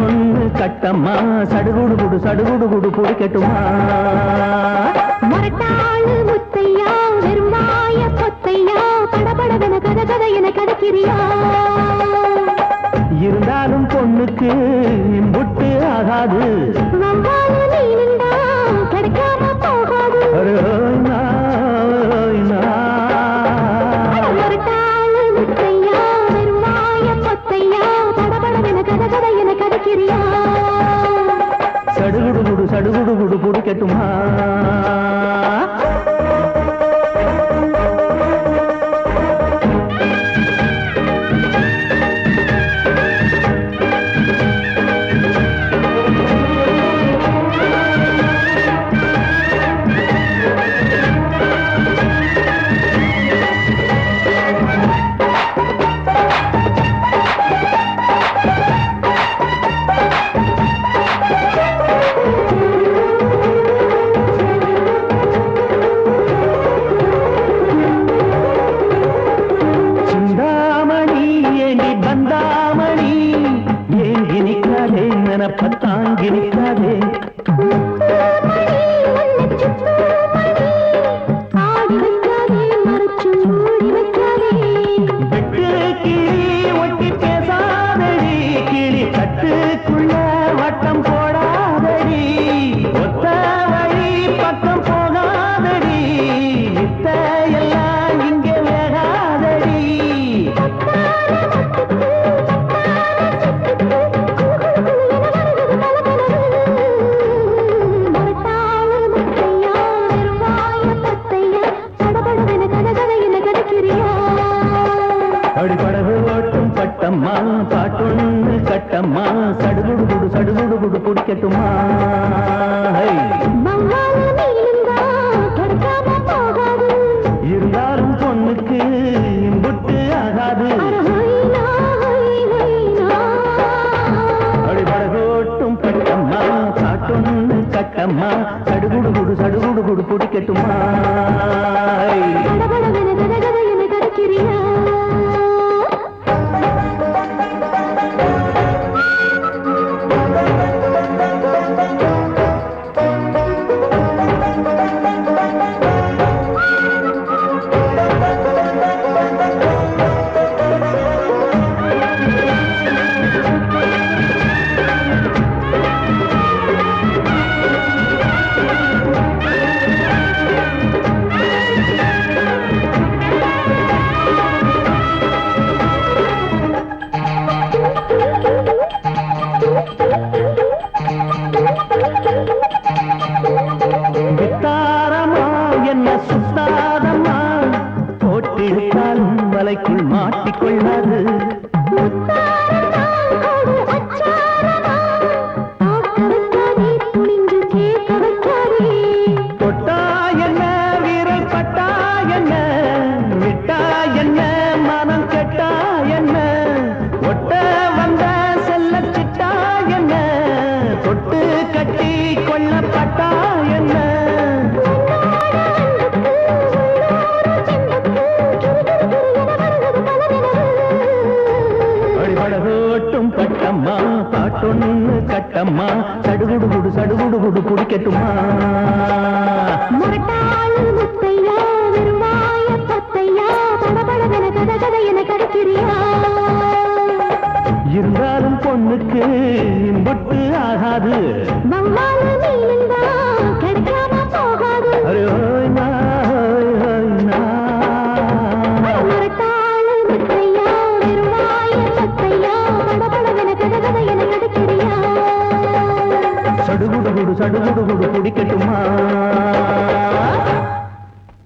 பாட்டொன்னு கட்டம்மா சடுகுடு குடு சடுகுடு குடு பிடிக்கட்டுமா மரட்டாளு முத்தையா வெறுமாய பொத்தையா படபடவென கத கதை என கதக்கிறியா இருந்தாலும் பொண்ணுக்கு இம்புட்டு ஆகாது கிடைக்காம போகாது மரட்டாளு முத்தையா வெறுமாய பொத்தையா படபடவென கத கதை என கதக்கிறியா சடுகுடு குடு சடுகுடு குடு பிடிக்கட்டுமா பத்தாங்கி நிற்காதே வெட்டு கிளி ஒட்டி பேசாதடி கிளி கட்டுக்குள்ள வட்டம் போடாதடி ஒத்த வழி பக்கம் போகாதடி இத்த எல்லாம் இங்கே வேகாதடி அடிப்படகு ஓட்டும் பட்டம்மா பாட்டொன்னு கட்டம்மா சடுகுடு குடு சடுகுடு குடு பிடிக்கட்டுமா இருந்தாலும் பொண்ணுக்கு இம்புட்டு ஆகாது அடிப்படகு ஓட்டும் பட்டம்மா பாட்டொன்னு கட்டம்மா சடுகுடு குடு சடுகுடு குடு பிடிக்கட்டுமா வித்தாரமா என்ன சுத்தாதம்மா போட்டிருக்காலும் வலைக்குள் மாட்டிக்கொள்ளாது தொட்டா என்ன வீரல் பட்டா என்ன விட்டா என்ன மனம் கெட்டா என்ன ஒட்ட வந்த செல்ல சிட்டா என்ன தொட்டு கட்டி கொள்ளப்பட்டா என்ன அடிபடகோட்டும் பட்டம்மா பாட்டொன்னு கட்டம்மா சடுகுடு குடு சடுகுடு குடு பிடிக்கட்டுமா மரட்டாளு முத்தையா